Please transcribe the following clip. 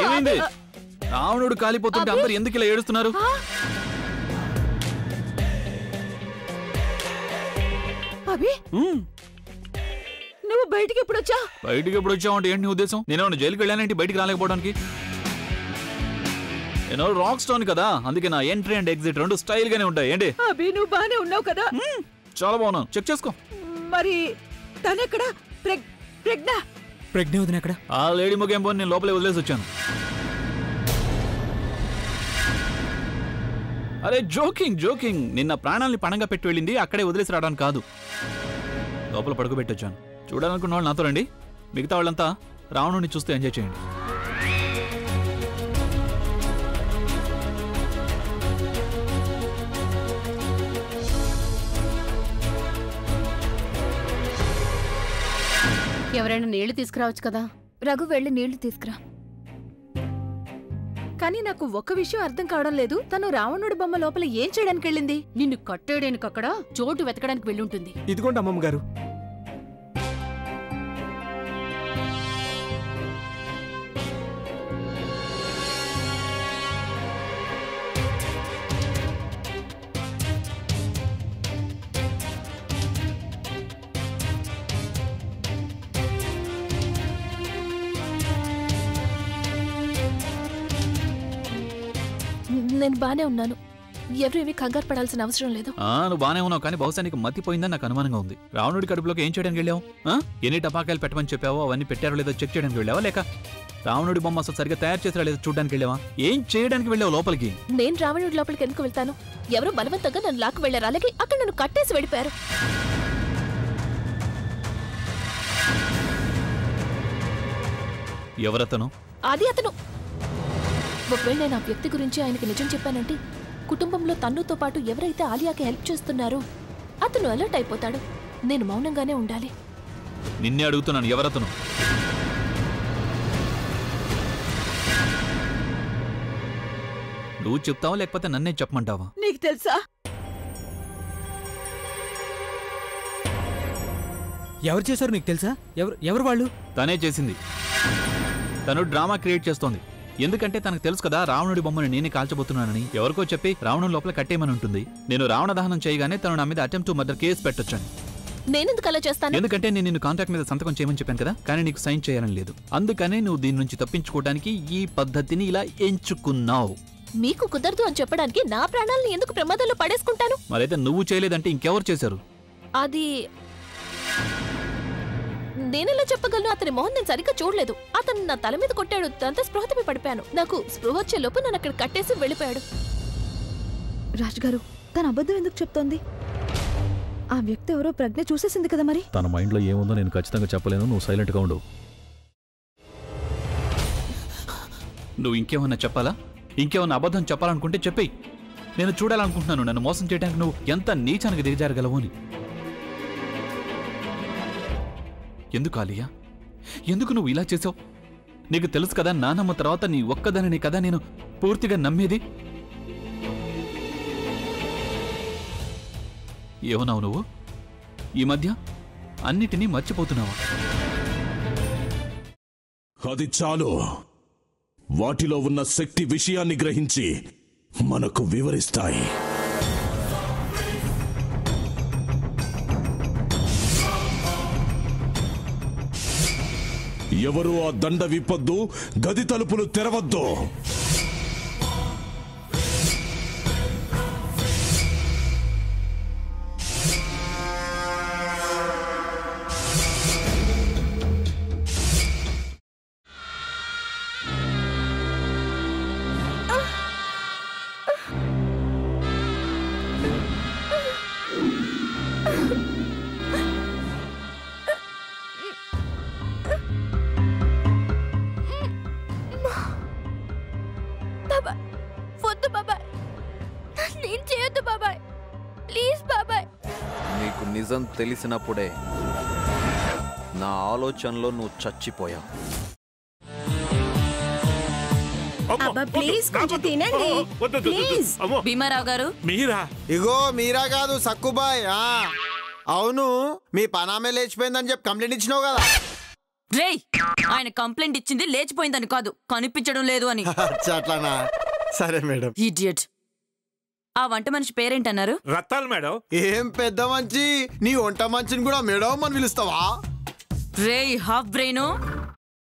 ఏమైంది? రావణుడు కాలిపోతుంటే అందరు ఎందుకు ఇలా ఏడుస్తున్నారు? అభి నువ్వు బయటికి ఎప్పుడు వచ్చా? బయటికి ఎప్పుడు వచ్చావు అంటే ఏంటి నీ ఉద్దేశం? నేను జైలుకి వెళ్ళానంటే బయటికి రాలేకపోవడానికి. నేను రాక్ స్టోన్ కదా, అందుకే నా ఎంట్రీ అండ్ ఎగ్జిట్ రెండు స్టైల్ గానే ఉంటాయి. ఏంటి అభి నువ్వు బానే ఉన్నావు కదా? చాలా బాగున్నాను, చెక్ చేసుకో. మరి తనెక్కడ? ప్రజ్ఞ వదిన ఎక్కడ? ఆ లేడీ ముఖేం పోని నేను లోపలే వదిలేసి వచ్చాను. అరే జోకింగ్. నిన్న ప్రాణాలని పణంగా పెట్టి వెళ్ళింది, అక్కడే వదిలేసి రావడానికి కాదు, లోపల పడుకోబెట్టొచ్చాను. చూడాలనుకున్న వాళ్ళు నాతో రండి, మిగతా వాళ్ళంతా రావణుడిని చూస్తే ఎంజాయ్ చేయండి. ఎవరైనా నీళ్లు తీసుకురావచ్చు కదా? రఘు వెళ్ళి నీళ్లు తీసుకురా. కానీ నాకు ఒక్క విషయం అర్థం కావడం లేదు, తను రావణుడి బొమ్మ లోపల ఏం చేయడానికి వెళ్ళింది? నిన్ను కట్టేయడానికి అక్కడ చోటు వెతకడానికి వెళ్ళుంటుంది. ఇదిగోండి అమ్మమ్మ గారు. నేను బానే ఉన్నాను, ఎవరేమీ కంగారు పడాల్సిన అవసరం లేదు. నువ్వు బానే ఉన్నావు, కానీ బహుశా నీకు మతిపోయిందని నాకు అనుమానంగా ఉంది. రావణుడి కడుపులోకి ఏం చేయడానికి వెళ్ళావు? ఎన్ని టపాకాయలు పెట్టమని చెప్పావో అవన్నీ పెట్టారో లేదో చెక్ చేయడానికి వెళ్ళావా, లేక రావణుడి బొమ్మ అసలు సరిగ్గా తయారు చేసారా లేదో చూడడానికి వెళ్ళావా? ఏం చేయడానికి వెళ్ళావు లోపలికి? నేను రావణుడి లోపలికి ఎందుకు వెళ్తాను? ఎవరో బలవంతంగా నన్ను లాక్కు వెళ్లారు, అలాగే అక్కడ నన్ను కట్టేసి వెళ్ళిపోయారు. ఎవరతను? అది అతను. ఒకవేళ నేను ఆ వ్యక్తి గురించి ఆయనకి నిజం చెప్పానంటే కుటుంబంలో తన్నుతో పాటు ఎవరైతే ఆలియాకి హెల్ప్ చేస్తున్నారో అతను అలర్ట్ అయిపోతాడు. నేను మౌనంగానే ఉండాలి. నిన్నే అడుగుతున్నాను, ఎవరతను? నువ్వు చెప్తావా లేకపోతే నన్నే చెప్పమంటావా? నీకు తెలుసా? ఎవరు చేశారు నీకు తెలుసా? ఎవరు వాళ్ళు? తనే చేసింది. తను డ్రామా క్రియేట్ చేస్తోంది. ఎందుకంటే తనకు తెలుసు కదా రావణుడి బొమ్మను నేనే కాల్చబోతున్నానని. ఎవరికో చెప్పి రావణుడి లోపల కట్టేయమని ఉంటుంది. నేను రావణ దహనం చేయగానే తను నా మీద అటెంప్ట్ టు మర్డర్ కేసు పెట్టొచ్చాను. నేనెందుకు అలా చేస్తాను? ఎందుకంటే నేను నిన్ను కాంట్రాక్ట్ మీద సంతకం చేయమని చెప్పాను కదా, కానీ నీకు సైన్ చేయాలని లేదు. అందుకనే నువ్వు దీని నుంచి తప్పించుకోవడానికి ఈ పద్ధతిని ఇలా ఎంచుకున్నావు. మీకు కుదరదు అని చెప్పడానికి నా ప్రాణాలను ఎందుకు ప్రమాదంలో పడేసుకుంటాను? మరైతే నువ్వు చేయలేదంటే ఇంకెవరు చేశారు? అది నేనెలా చెప్పగలను? అతని మొహం నేను సరిగ్గా చూడలేదు. అతను నా తల మీద కొట్టాడు, దాంతో స్పృహ తప్పి పడిపోయాను. నాకు స్పృహ వచ్చే లోపు నన్ను అక్కడ కట్టేసి వెళ్ళిపోయాడు. రాజుగారు, తన అబద్ధం ఎందుకు చెప్తోంది? ఆ వ్యక్తి ఎవరో ప్రజ్ఞ చూసేసింది కదా. మరి తన మైండ్లో ఏముందో నేను ఖచ్చితంగా చెప్పలేను. నువ్వు సైలెంట్గా ఉండు. నువ్వు ఇంకేమన్నా చెప్పాలా? ఇంకేమన్నా అబద్ధం చెప్పాలనుకుంటే చెప్పేయి. నేను చూడాలనుకుంటున్నాను నన్ను మోసం చేయడానికి నువ్వు ఎంత నీచానికి దిగజారగలవు అని. ఎందుకు ఆలియా, ఎందుకు నువ్వు ఇలా చేసావు? నీకు తెలుసు కదా నానమ్మ తర్వాత నీ ఒక్కదానిని కదా నేను పూర్తిగా నమ్మేది. ఏమన్నావు నువ్వు? ఈ మధ్య అన్నిటినీ మర్చిపోతున్నావా? అది చాలు. వాటిలో ఉన్న శక్తి విషయాన్ని గ్రహించి మనకు వివరిస్తాయి. ఎవరు ఆ దండ విప్పొద్దు, గది తలుపులు తెరవద్దు. నీకు నిజం తెలిసినప్పుడే నా ఆలోచనలో నువ్వు చచ్చిపోయావు. భీమారావు గారు, ఇగో మీరా కాదు సక్కుబాయ్. అవును, మీ పనామే లేచిపోయిందని చెప్పి కంప్లైంట్ ఇచ్చినావు కదా. రేయ్, ఆయన కంప్లైంట్ ఇచ్చింది లేచిపోయిందని కాదు, కనిపించడం లేదు అని. అట్లానా? సరే మేడం. ఇడియట్. ఆ వంట మనిషి పేరేంటన్నారు? రత్తాలు మేడం. ఏం పెద్ద మంచి, నీ వంట మంచిని కూడా మేడం అని పిలుస్తావా? రేయ్ హాఫ్ బ్రెయిన్,